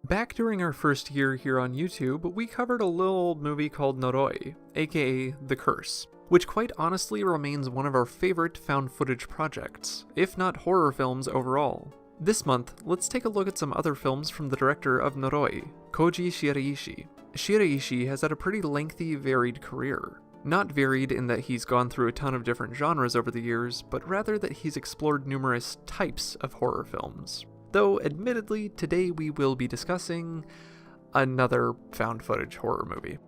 Back during our first year here on YouTube, we covered a little movie called Noroi, aka The Curse, which quite honestly remains one of our favorite found footage projects, if not horror films overall. This month, let's take a look at some other films from the director of Noroi, Koji Shiraishi. Shiraishi has had a pretty lengthy, varied career. Not varied in that he's gone through a ton of different genres over the years, but rather that he's explored numerous types of horror films. Though, admittedly, today we will be discussing another found footage horror movie.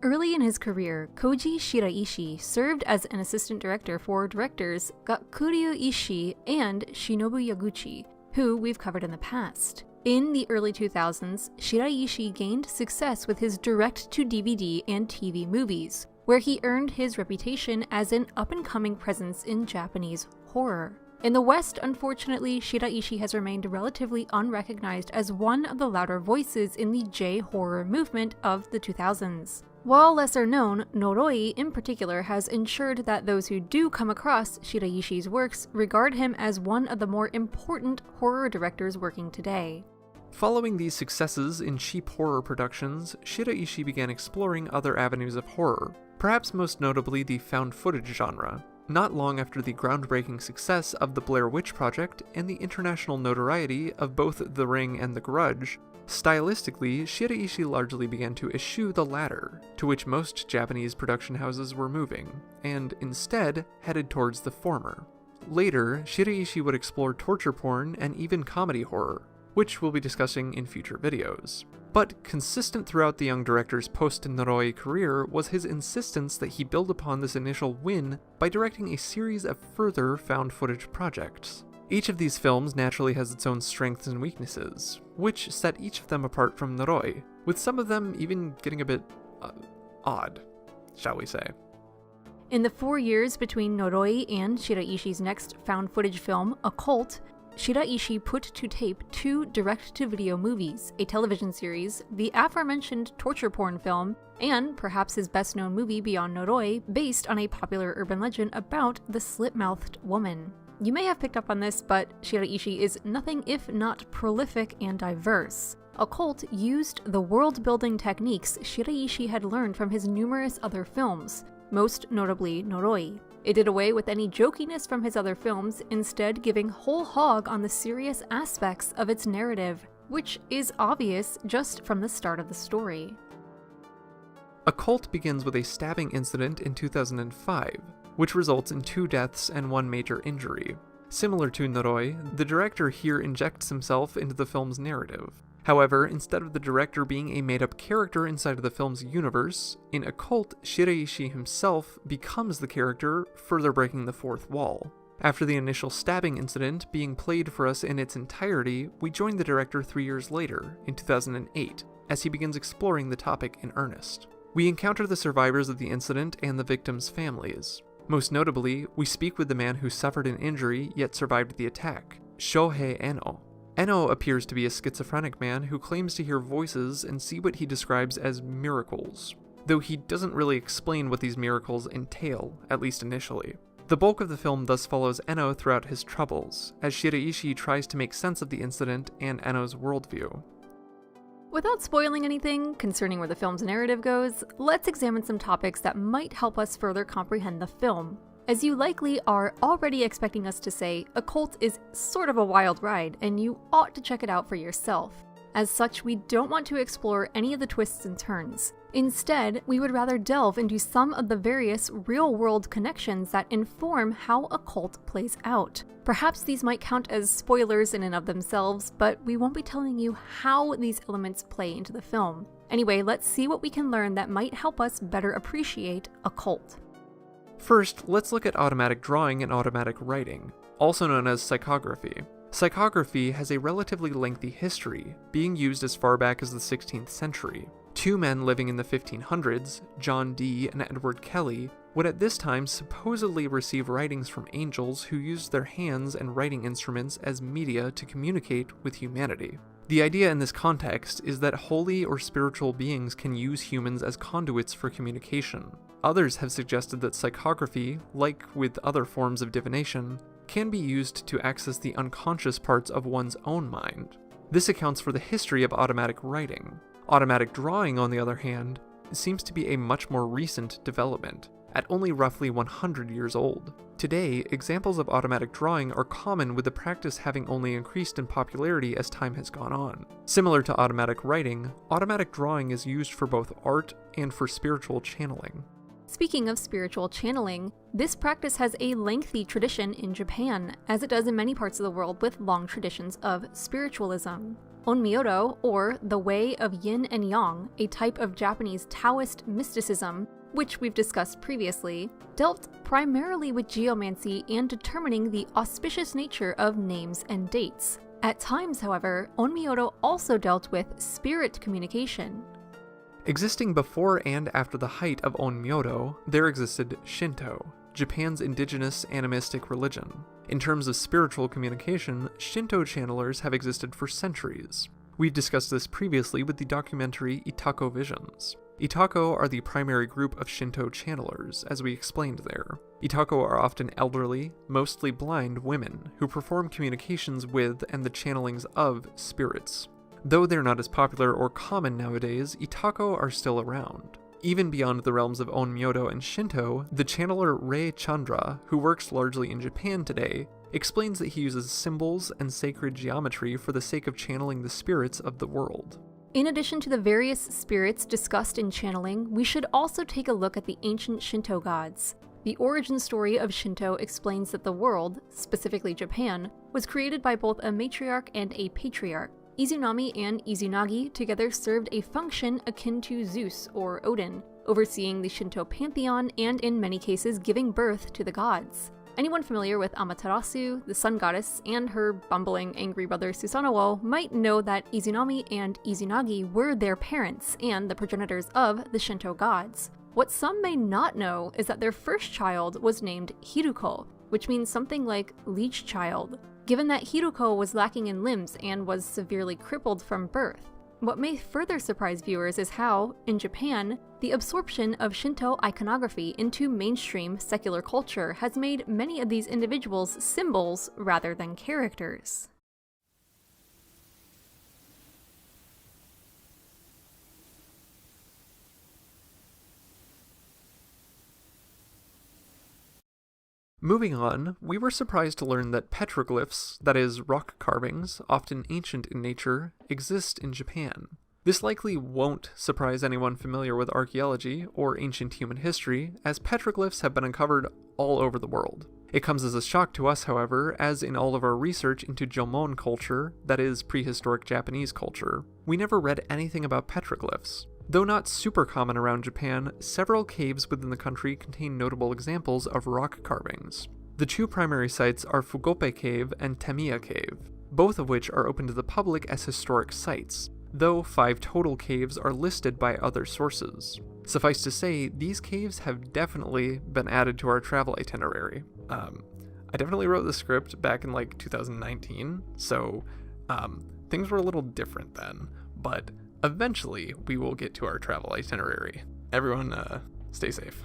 Early in his career, Koji Shiraishi served as an assistant director for directors Gakuryu Ishii and Shinobu Yaguchi, who we've covered in the past. In the early 2000s, Shiraishi gained success with his direct-to-DVD and TV movies, where he earned his reputation as an up-and-coming presence in Japanese horror. In the West, unfortunately, Shiraishi has remained relatively unrecognized as one of the louder voices in the J-horror movement of the 2000s. While lesser known, Noroi in particular has ensured that those who do come across Shiraishi's works regard him as one of the more important horror directors working today. Following these successes in cheap horror productions, Shiraishi began exploring other avenues of horror, perhaps most notably the found footage genre. Not long after the groundbreaking success of the Blair Witch Project and the international notoriety of both The Ring and The Grudge, stylistically, Shiraishi largely began to eschew the latter, to which most Japanese production houses were moving, and instead headed towards the former. Later, Shiraishi would explore torture porn and even comedy horror, which we'll be discussing in future videos. But consistent throughout the young director's post-Noroi career was his insistence that he build upon this initial win by directing a series of further found footage projects. Each of these films naturally has its own strengths and weaknesses, which set each of them apart from Noroi, with some of them even getting a bit odd, shall we say. In the 4 years between Noroi and Shiraishi's next found footage film, Occult, Shiraishi put to tape 2 direct-to-video movies, a television series, the aforementioned torture porn film, and perhaps his best-known movie beyond Noroi, based on a popular urban legend about the slit-mouthed woman. You may have picked up on this, but Shiraishi is nothing if not prolific and diverse. Occult used the world-building techniques Shiraishi had learned from his numerous other films, most notably Noroi. It did away with any jokiness from his other films, instead giving whole hog on the serious aspects of its narrative, which is obvious just from the start of the story. Occult begins with a stabbing incident in 2005, which results in 2 deaths and 1 major injury. Similar to Noroi, the director here injects himself into the film's narrative. However, instead of the director being a made-up character inside of the film's universe, in Occult, Shiraishi himself becomes the character, further breaking the fourth wall. After the initial stabbing incident being played for us in its entirety, we join the director 3 years later, in 2008, as he begins exploring the topic in earnest. We encounter the survivors of the incident and the victims' families. Most notably, we speak with the man who suffered an injury yet survived the attack, Shohei Eno. Eno appears to be a schizophrenic man who claims to hear voices and see what he describes as miracles, though he doesn't really explain what these miracles entail, at least initially. The bulk of the film thus follows Eno throughout his troubles, as Shiraishi tries to make sense of the incident and Eno's worldview. Without spoiling anything concerning where the film's narrative goes, let's examine some topics that might help us further comprehend the film. As you likely are already expecting us to say, Occult is sort of a wild ride, and you ought to check it out for yourself. As such, we don't want to explore any of the twists and turns. Instead, we would rather delve into some of the various real-world connections that inform how Occult plays out. Perhaps these might count as spoilers in and of themselves, but we won't be telling you how these elements play into the film. Anyway, let's see what we can learn that might help us better appreciate Occult. First, let's look at automatic drawing and automatic writing, also known as psychography. Psychography has a relatively lengthy history, being used as far back as the 16th century. 2 men living in the 1500s, John Dee and Edward Kelly, would at this time supposedly receive writings from angels who used their hands and writing instruments as media to communicate with humanity. The idea in this context is that holy or spiritual beings can use humans as conduits for communication. Others have suggested that psychography, like with other forms of divination, can be used to access the unconscious parts of one's own mind. This accounts for the history of automatic writing. Automatic drawing, on the other hand, seems to be a much more recent development, at only roughly 100 years old. Today, examples of automatic drawing are common, with the practice having only increased in popularity as time has gone on. Similar to automatic writing, automatic drawing is used for both art and for spiritual channeling. Speaking of spiritual channeling, this practice has a lengthy tradition in Japan, as it does in many parts of the world with long traditions of spiritualism. Onmyodo, or the Way of Yin and Yang, a type of Japanese Taoist mysticism, which we've discussed previously, dealt primarily with geomancy and determining the auspicious nature of names and dates. At times, however, Onmyodo also dealt with spirit communication. Existing before and after the height of Onmyodo, there existed Shinto, Japan's indigenous animistic religion. In terms of spiritual communication, Shinto channelers have existed for centuries. We've discussed this previously with the documentary Itako Visions. Itako are the primary group of Shinto channelers, as we explained there. Itako are often elderly, mostly blind women who perform communications with and the channelings of spirits. Though they're not as popular or common nowadays, Itako are still around. Even beyond the realms of Onmyodo and Shinto, the channeler Rei Chandra, who works largely in Japan today, explains that he uses symbols and sacred geometry for the sake of channeling the spirits of the world. In addition to the various spirits discussed in channeling, we should also take a look at the ancient Shinto gods. The origin story of Shinto explains that the world, specifically Japan, was created by both a matriarch and a patriarch. Izunami and Izunagi together served a function akin to Zeus or Odin, overseeing the Shinto pantheon and in many cases giving birth to the gods. Anyone familiar with Amaterasu, the sun goddess, and her bumbling, angry brother Susanoo might know that Izunami and Izunagi were their parents and the progenitors of the Shinto gods. What some may not know is that their first child was named Hiruko, which means something like leech child, given that Hiruko was lacking in limbs and was severely crippled from birth. What may further surprise viewers is how, in Japan, the absorption of Shinto iconography into mainstream secular culture has made many of these individuals symbols rather than characters. Moving on, we were surprised to learn that petroglyphs, that is, rock carvings, often ancient in nature, exist in Japan. This likely won't surprise anyone familiar with archaeology or ancient human history, as petroglyphs have been uncovered all over the world. It comes as a shock to us, however, as in all of our research into Jomon culture, that is, prehistoric Japanese culture, we never read anything about petroglyphs. Though not super common around Japan, several caves within the country contain notable examples of rock carvings. The two primary sites are Fugope Cave and Tamiya Cave, both of which are open to the public as historic sites, though 5 total caves are listed by other sources. Suffice to say, these caves have definitely been added to our travel itinerary. I definitely wrote the script back in 2019, so things were a little different then, but eventually, we will get to our travel itinerary. Everyone, stay safe.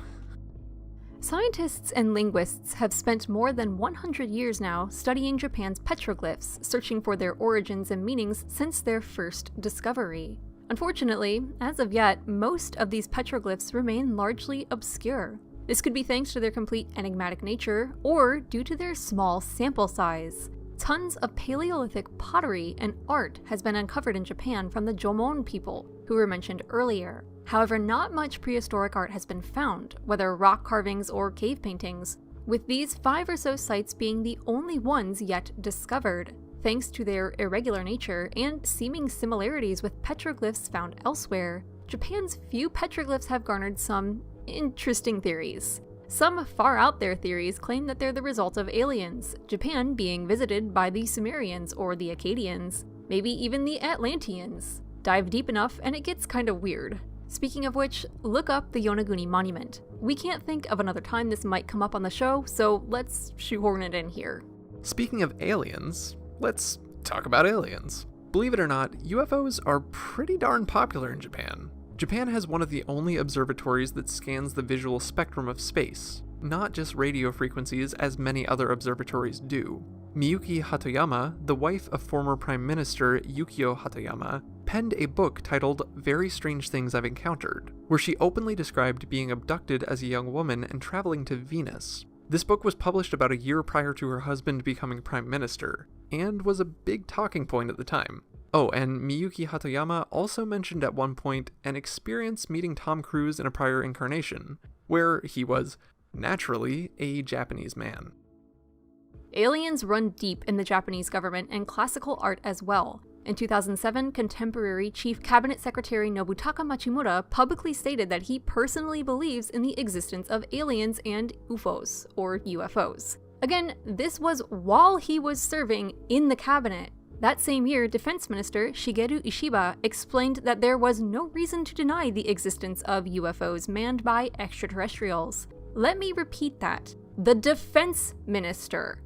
Scientists and linguists have spent more than 100 years now studying Japan's petroglyphs, searching for their origins and meanings since their first discovery. Unfortunately, as of yet, most of these petroglyphs remain largely obscure. This could be thanks to their complete enigmatic nature, or due to their small sample size. Tons of Paleolithic pottery and art has been uncovered in Japan from the Jomon people, who were mentioned earlier. However, not much prehistoric art has been found, whether rock carvings or cave paintings, with these 5 or so sites being the only ones yet discovered. Thanks to their irregular nature and seeming similarities with petroglyphs found elsewhere, Japan's few petroglyphs have garnered some interesting theories. Some far out there theories claim that they're the result of aliens, Japan being visited by the Sumerians or the Akkadians, maybe even the Atlanteans. Dive deep enough and it gets kind of weird. Speaking of which, look up the Yonaguni Monument. We can't think of another time this might come up on the show, so let's shoehorn it in here. Speaking of aliens, let's talk about aliens. Believe it or not, UFOs are pretty darn popular in Japan. Japan has one of the only observatories that scans the visual spectrum of space, not just radio frequencies as many other observatories do. Miyuki Hatoyama, the wife of former Prime Minister Yukio Hatoyama, penned a book titled Very Strange Things I've Encountered, where she openly described being abducted as a young woman and traveling to Venus. This book was published about a year prior to her husband becoming Prime Minister, and was a big talking point at the time. Oh, and Miyuki Hatoyama also mentioned at one point an experience meeting Tom Cruise in a prior incarnation, where he was, naturally, a Japanese man. Aliens run deep in the Japanese government and classical art as well. In 2007, contemporary Chief Cabinet Secretary Nobutaka Machimura publicly stated that he personally believes in the existence of aliens and UFOs, or UFOs. Again, this was while he was serving in the cabinet. That same year, Defense Minister Shigeru Ishiba explained that there was no reason to deny the existence of UFOs manned by extraterrestrials. Let me repeat that. The Defense Minister.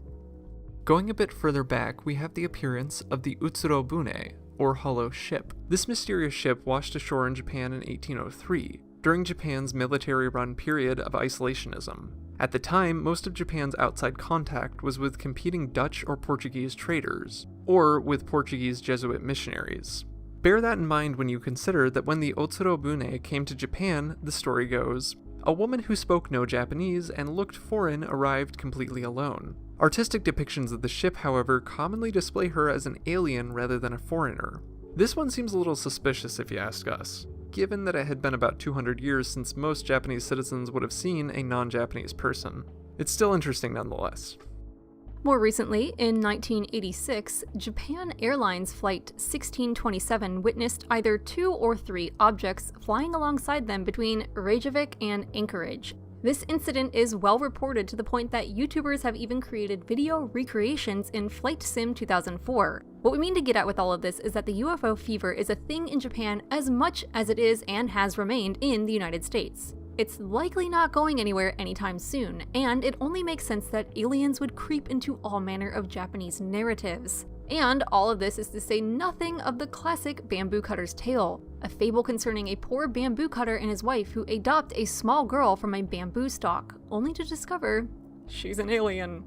Going a bit further back, we have the appearance of the Utsuro Bune, or Hollow Ship. This mysterious ship washed ashore in Japan in 1803, during Japan's military-run period of isolationism. At the time, most of Japan's outside contact was with competing Dutch or Portuguese traders, or with Portuguese Jesuit missionaries. Bear that in mind when you consider that when the Utsuro Bune came to Japan, the story goes, a woman who spoke no Japanese and looked foreign arrived completely alone. Artistic depictions of the ship, however, commonly display her as an alien rather than a foreigner. This one seems a little suspicious if you ask us, given that it had been about 200 years since most Japanese citizens would have seen a non-Japanese person. It's still interesting nonetheless. More recently, in 1986, Japan Airlines Flight 1627 witnessed either 2 or 3 objects flying alongside them between Reykjavik and Anchorage. This incident is well reported to the point that YouTubers have even created video recreations in Flight Sim 2004. What we mean to get at with all of this is that the UFO fever is a thing in Japan as much as it is and has remained in the United States. It's likely not going anywhere anytime soon, and it only makes sense that aliens would creep into all manner of Japanese narratives. And all of this is to say nothing of the classic bamboo cutter's tale, a fable concerning a poor bamboo cutter and his wife who adopt a small girl from a bamboo stalk, only to discover she's an alien.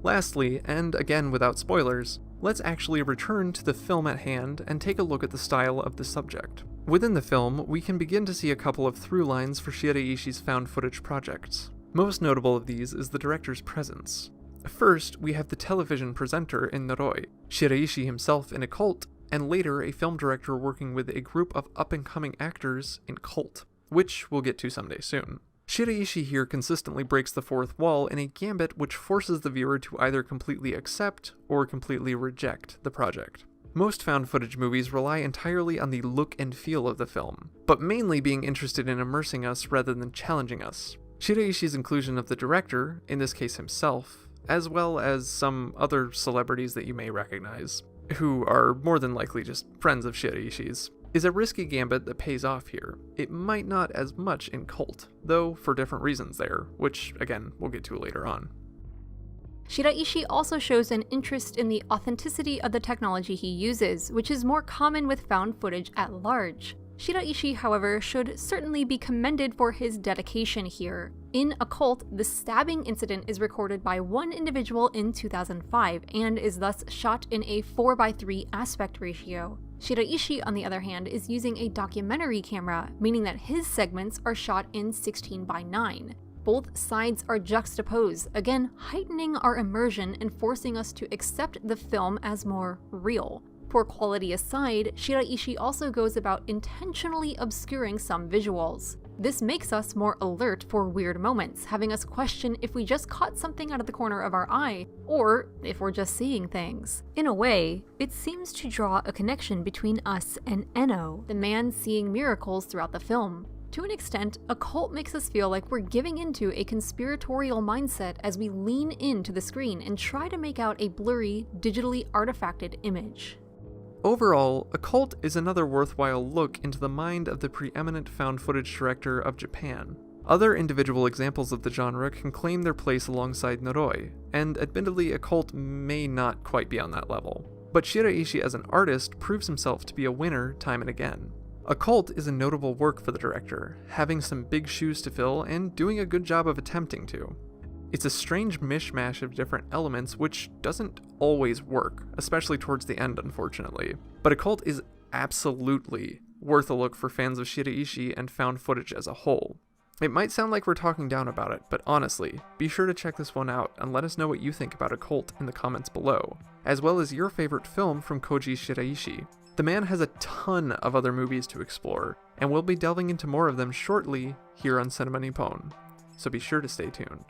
Lastly, and again without spoilers, let's actually return to the film at hand and take a look at the style of the subject. Within the film, we can begin to see a couple of through lines for Shiraishi's found footage projects. Most notable of these is the director's presence. First, we have the television presenter in Noroi, Shiraishi himself in Occult, and later a film director working with a group of up-and-coming actors in Cult, which we'll get to someday soon. Shiraishi here consistently breaks the fourth wall in a gambit which forces the viewer to either completely accept or completely reject the project. Most found footage movies rely entirely on the look and feel of the film, but mainly being interested in immersing us rather than challenging us. Shiraishi's inclusion of the director, in this case himself, as well as some other celebrities that you may recognize, who are more than likely just friends of Shiraishi's, is a risky gambit that pays off here. It might not as much in Cult, though for different reasons there, which again, we'll get to later on. Shiraishi also shows an interest in the authenticity of the technology he uses, which is more common with found footage at large. Shiraishi, however, should certainly be commended for his dedication here. In Occult, the stabbing incident is recorded by one individual in 2005 and is thus shot in a 4:3 aspect ratio. Shiraishi, on the other hand, is using a documentary camera, meaning that his segments are shot in 16:9. Both sides are juxtaposed, again heightening our immersion and forcing us to accept the film as more real. Poor quality aside, Shiraishi also goes about intentionally obscuring some visuals. This makes us more alert for weird moments, having us question if we just caught something out of the corner of our eye, or if we're just seeing things. In a way, it seems to draw a connection between us and Enno, the man seeing miracles throughout the film. To an extent, Occult makes us feel like we're giving into a conspiratorial mindset as we lean into the screen and try to make out a blurry, digitally artifacted image. Overall, Occult is another worthwhile look into the mind of the preeminent found footage director of Japan. Other individual examples of the genre can claim their place alongside Noroi, and admittedly Occult may not quite be on that level. But Shiraishi as an artist proves himself to be a winner time and again. Occult is a notable work for the director, having some big shoes to fill and doing a good job of attempting to. It's a strange mishmash of different elements which doesn't always work, especially towards the end, unfortunately. But Occult is absolutely worth a look for fans of Shiraishi and found footage as a whole. It might sound like we're talking down about it, but honestly, be sure to check this one out and let us know what you think about Occult in the comments below, as well as your favorite film from Koji Shiraishi. The man has a ton of other movies to explore, and we'll be delving into more of them shortly here on Cinema Nippon, so be sure to stay tuned.